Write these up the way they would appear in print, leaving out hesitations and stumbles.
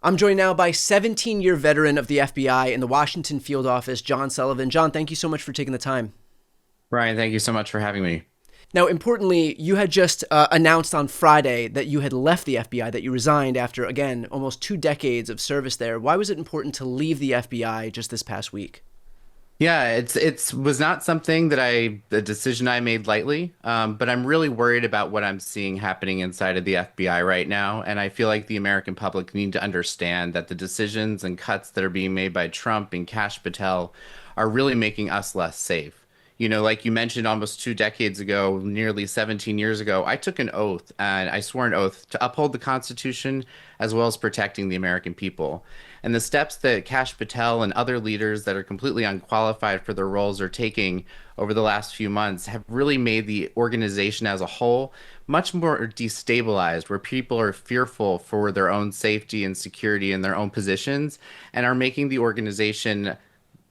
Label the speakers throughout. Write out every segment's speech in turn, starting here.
Speaker 1: I'm joined now by 17-year veteran of the FBI in the Washington field office, John Sullivan. John, thank you so much for taking the time.
Speaker 2: Brian, thank you so much for having me.
Speaker 1: Now, importantly, you had just announced on Friday that you had left the FBI, that you resigned after, again, almost 2 decades of service there. Why was it important to leave the FBI just this past week?
Speaker 2: Yeah, it's was not something that the decision I made lightly, but I'm really worried about what I'm seeing happening inside of the FBI right now, and I feel like the American public need to understand that the decisions and cuts that are being made by Trump and Kash Patel are really making us less safe. Like you mentioned, almost 2 decades ago, nearly 17 years ago, I took an oath and I swore an oath to uphold the Constitution as well as protecting the American people. And the steps that Kash Patel and other leaders that are completely unqualified for their roles are taking over the last few months have really made the organization as a whole much more destabilized, where people are fearful for their own safety and security in their own positions and are making the organization,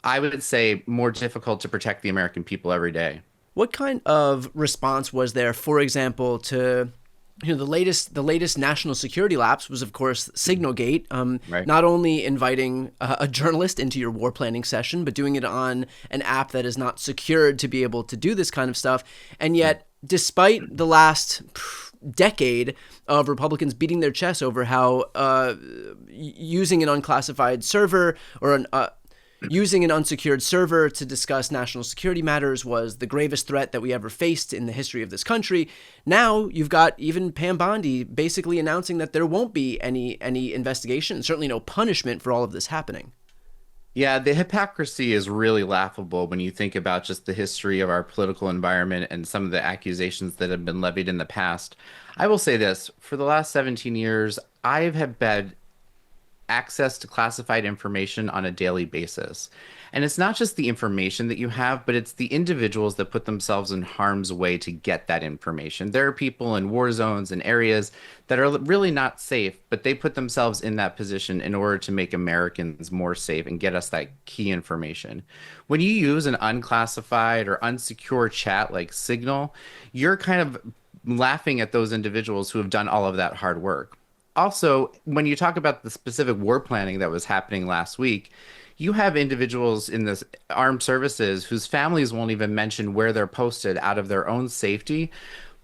Speaker 2: I would say, more difficult to protect the American people every day.
Speaker 1: What kind of response was there, for example, to the latest national security lapse was, of course, Signalgate.
Speaker 2: Right.
Speaker 1: Not only inviting a journalist into your war planning session, but doing it on an app that is not secured to be able to do this kind of stuff. And yet, despite the last decade of Republicans beating their chests over how using an unclassified server or using an unsecured server to discuss national security matters was the gravest threat that we ever faced in the history of this country. Now you've got even Pam Bondi basically announcing that there won't be any investigation, certainly no punishment for all of this happening.
Speaker 2: Yeah, the hypocrisy is really laughable when you think about just the history of our political environment and some of the accusations that have been levied in the past. I will say this, for the last 17 years, I have had access to classified information on a daily basis. And it's not just the information that you have, but it's the individuals that put themselves in harm's way to get that information. There are people in war zones and areas that are really not safe, but they put themselves in that position in order to make Americans more safe and get us that key information. When you use an unclassified or unsecure chat like Signal, you're kind of laughing at those individuals who have done all of that hard work. Also, when you talk about the specific war planning that was happening last week, you have individuals in the armed services whose families won't even mention where they're posted out of their own safety.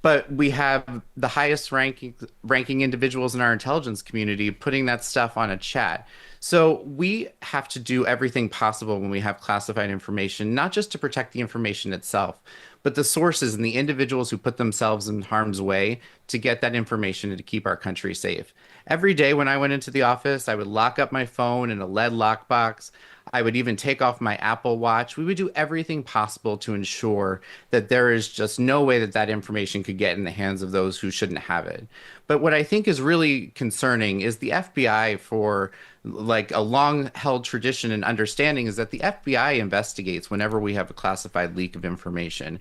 Speaker 2: But we have the highest ranking individuals in our intelligence community putting that stuff on a chat. So we have to do everything possible when we have classified information, not just to protect the information itself, but the sources and the individuals who put themselves in harm's way to get that information and to keep our country safe. Every day when I went into the office, I would lock up my phone in a lead lockbox. I would even take off my Apple Watch. We would do everything possible to ensure that there is just no way that that information could get in the hands of those who shouldn't have it. But what I think is really concerning is the FBI, for like a long held tradition and understanding, is that the FBI investigates whenever we have a classified leak of information.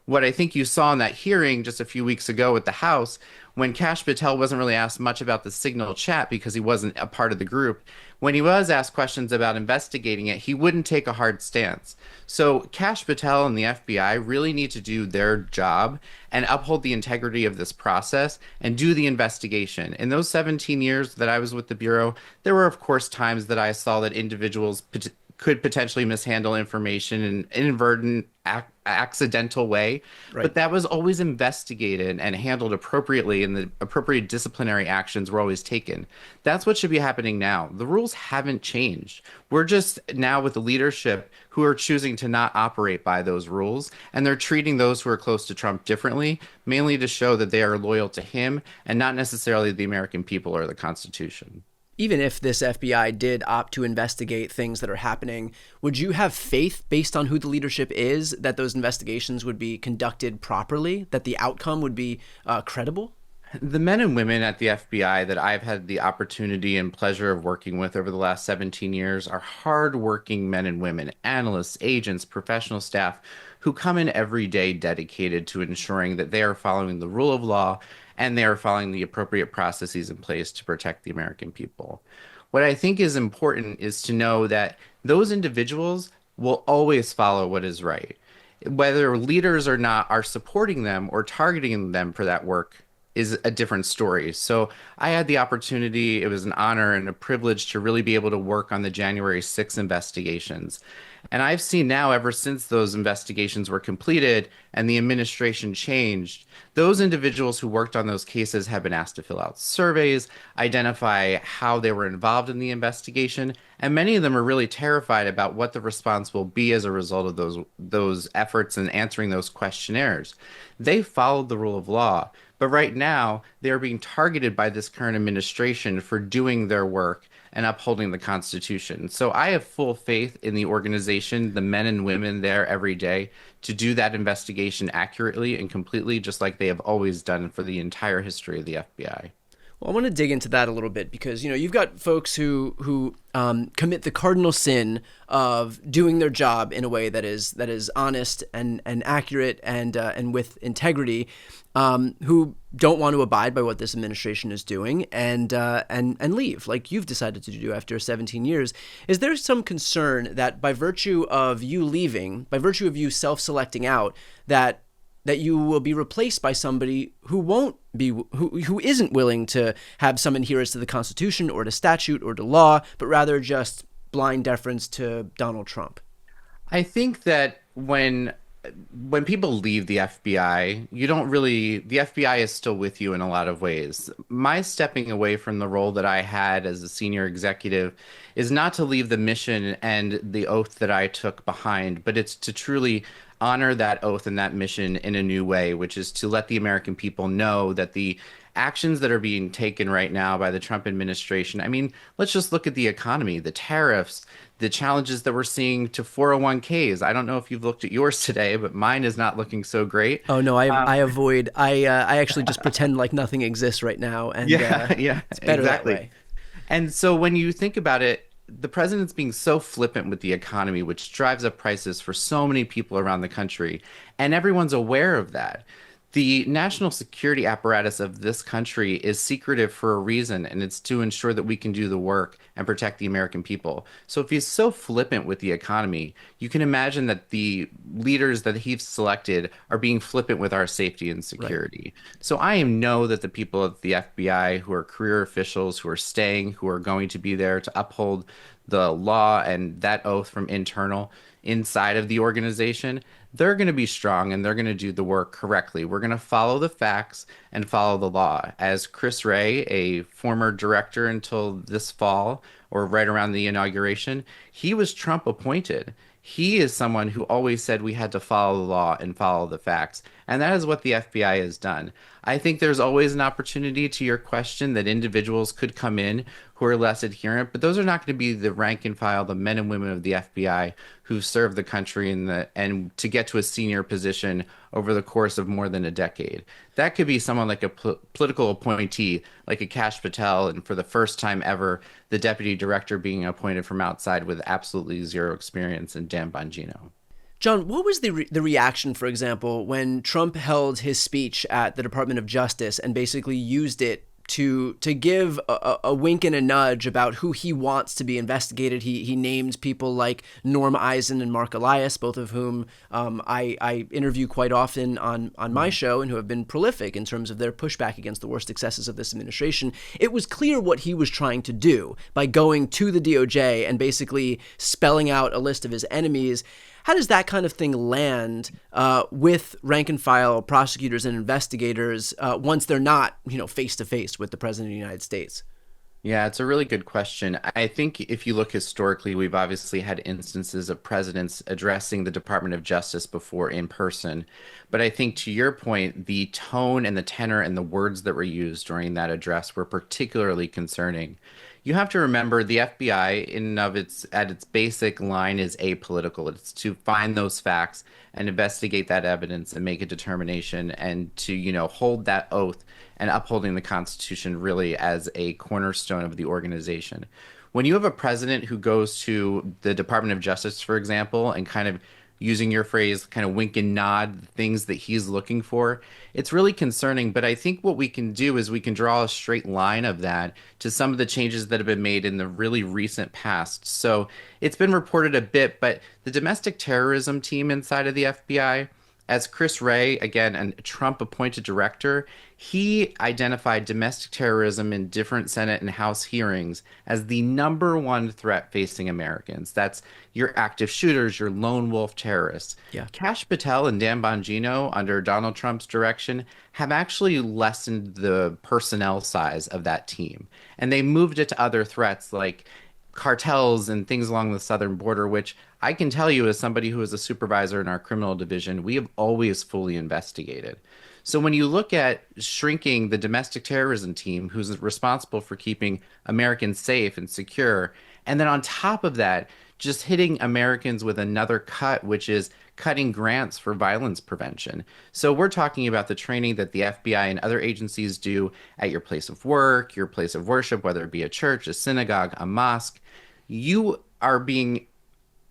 Speaker 2: What I think you saw in that hearing just a few weeks ago at the House, when Kash Patel wasn't really asked much about the Signal chat because he wasn't a part of the group, when he was asked questions about investigating it, he wouldn't take a hard stance. So Kash Patel and the FBI really need to do their job and uphold the integrity of this process and do the investigation. In those 17 years that I was with the Bureau, there were, of course, times that I saw that individuals could potentially mishandle information in an inadvertent, accidental way,
Speaker 1: Right.
Speaker 2: but that was always investigated and handled appropriately, and the appropriate disciplinary actions were always taken. That's what should be happening now. The rules haven't changed. We're just now with the leadership who are choosing to not operate by those rules, and they're treating those who are close to Trump differently, mainly to show that they are loyal to him and not necessarily the American people or the Constitution.
Speaker 1: Even if this FBI did opt to investigate things that are happening, would you have faith, based on who the leadership is, that those investigations would be conducted properly, that the outcome would be credible?
Speaker 2: The men and women at the FBI that I've had the opportunity and pleasure of working with over the last 17 years are hardworking men and women, analysts, agents, professional staff who come in every day dedicated to ensuring that they are following the rule of law and they are following the appropriate processes in place to protect the American people. What I think is important is to know that those individuals will always follow what is right. Whether leaders or not are supporting them or targeting them for that work, is a different story. So I had the opportunity, it was an honor and a privilege to really be able to work on the January 6 investigations. And I've seen now, ever since those investigations were completed and the administration changed, those individuals who worked on those cases have been asked to fill out surveys, identify how they were involved in the investigation, and many of them are really terrified about what the response will be as a result of those efforts and answering those questionnaires. They followed the rule of law, but right now they're being targeted by this current administration for doing their work and upholding the Constitution. So I have full faith in the organization, the men and women there every day to do that investigation accurately and completely, just like they have always done for the entire history of the FBI.
Speaker 1: Well, I want to dig into that a little bit because you've got folks who commit the cardinal sin of doing their job in a way that is honest and accurate and with integrity, who don't want to abide by what this administration is doing and leave, like you've decided to do after 17 years. Is there some concern that by virtue of you leaving, by virtue of you self-selecting out, that you will be replaced by somebody who isn't willing to have some adherence to the Constitution or to statute or to law, but rather just blind deference to Donald Trump?
Speaker 2: I think that when people leave the FBI, you don't really, the FBI is still with you in a lot of ways. My stepping away from the role that I had as a senior executive is not to leave the mission and the oath that I took behind, but it's to truly honor that oath and that mission in a new way, which is to let the American people know that the actions that are being taken right now by the Trump administration. I mean, let's just look at the economy, the tariffs, the challenges that we're seeing to 401ks. I don't know if you've looked at yours today, but mine is not looking so great.
Speaker 1: Oh no, I avoid. I actually just pretend like nothing exists right now, and
Speaker 2: Yeah,
Speaker 1: it's better
Speaker 2: exactly.
Speaker 1: that way.
Speaker 2: And so when you think about it, the president's being so flippant with the economy, which drives up prices for so many people around the country, and everyone's aware of that. The national security apparatus of this country is secretive for a reason, and it's to ensure that we can do the work and protect the American people. So if he's so flippant with the economy, you can imagine that the leaders that he's selected are being flippant with our safety and
Speaker 1: Right.
Speaker 2: security. So I know that the people at the FBI who are career officials, who are staying, who are going to be there to uphold the law and that oath from internal inside of the organization, they're going to be strong and they're going to do the work correctly. We're going to follow the facts and follow the law. As Chris Wray, a former director until this fall or right around the inauguration, he was Trump appointed. He is someone who always said we had to follow the law and follow the facts. And that is what the FBI has done. I think there's always an opportunity to your question that individuals could come in who are less adherent, but those are not going to be the rank and file, the men and women of the FBI who serve the country and to get to a senior position over the course of more than a decade. That could be someone like a political appointee, like a Kash Patel, and for the first time ever, the deputy director being appointed from outside with absolutely zero experience, and Dan Bongino.
Speaker 1: John, what was the reaction, for example, when Trump held his speech at the Department of Justice and basically used it to give a wink and a nudge about who he wants to be investigated? He named people like Norm Eisen and Mark Elias, both of whom I interview quite often on my show and who have been prolific in terms of their pushback against the worst excesses of this administration. It was clear what he was trying to do by going to the DOJ and basically spelling out a list of his enemies. How does that kind of thing land with rank and file prosecutors and investigators once they're not, face to face with the president of the United States?
Speaker 2: Yeah, it's a really good question. I think if you look historically, we've obviously had instances of presidents addressing the Department of Justice before in person. But I think to your point, the tone and the tenor and the words that were used during that address were particularly concerning. You have to remember the FBI in and of its at its basic line is apolitical. It's to find those facts and investigate that evidence and make a determination and to, hold that oath and upholding the Constitution really as a cornerstone of the organization. When you have a president who goes to the Department of Justice, for example, and kind of using your phrase, kind of wink and nod, the things that he's looking for, it's really concerning. But I think what we can do is we can draw a straight line of that to some of the changes that have been made in the really recent past. So it's been reported a bit, but the domestic terrorism team inside of the FBI, as Chris Wray, again, a Trump appointed director, he identified domestic terrorism in different Senate and House hearings as the number one threat facing Americans. That's your active shooters, your lone wolf terrorists.
Speaker 1: Yeah.
Speaker 2: Kash Patel and Dan Bongino, under Donald Trump's direction, have actually lessened the personnel size of that team. And they moved it to other threats like cartels and things along the southern border, which I can tell you, as somebody who is a supervisor in our criminal division, we have always fully investigated. So when you look at shrinking the domestic terrorism team, who's responsible for keeping Americans safe and secure, and then on top of that, just hitting Americans with another cut, which is cutting grants for violence prevention. So we're talking about the training that the FBI and other agencies do at your place of work, your place of worship, whether it be a church, a synagogue, a mosque. You are being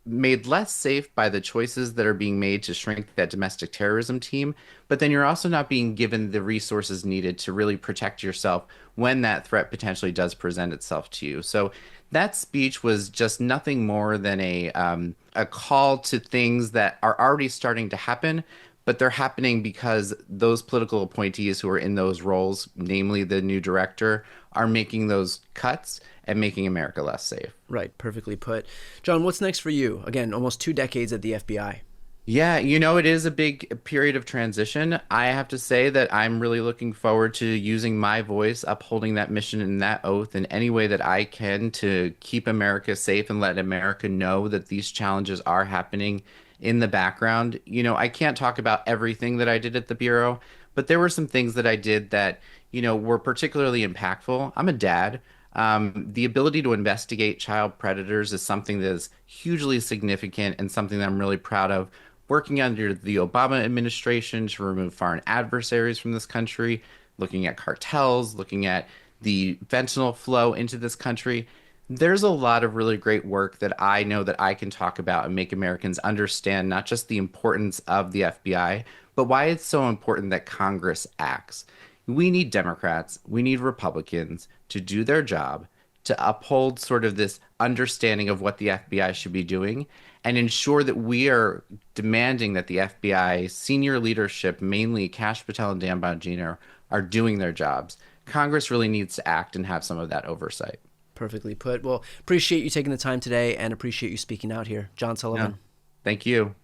Speaker 2: made less safe by the choices that are being made to shrink that domestic terrorism team, but then you're also not being given the resources needed to really protect yourself when that threat potentially does present itself to you. So that speech was just nothing more than a call to things that are already starting to happen, but they're happening because those political appointees who are in those roles, namely the new director, are making those cuts and making America less safe.
Speaker 1: Right. Perfectly put. John, what's next for you? Again, almost 2 decades at the FBI.
Speaker 2: Yeah, it is a big period of transition. I have to say that I'm really looking forward to using my voice, upholding that mission and that oath in any way that I can to keep America safe and let America know that these challenges are happening in the background. I can't talk about everything that I did at the Bureau, but there were some things that I did that, were particularly impactful. I'm a dad. The ability to investigate child predators is something that is hugely significant and something that I'm really proud of. Working under the Obama administration to remove foreign adversaries from this country, looking at cartels, looking at the fentanyl flow into this country. There's a lot of really great work that I know that I can talk about and make Americans understand not just the importance of the FBI, but why it's so important that Congress acts. We need Democrats, we need Republicans to do their job, to uphold sort of this understanding of what the FBI should be doing and ensure that we are demanding that the FBI senior leadership, mainly Kash Patel and Dan Bongino, are doing their jobs. Congress really needs to act and have some of that oversight.
Speaker 1: Perfectly put. Well, appreciate you taking the time today and appreciate you speaking out here. John Sullivan.
Speaker 2: Yeah. Thank you.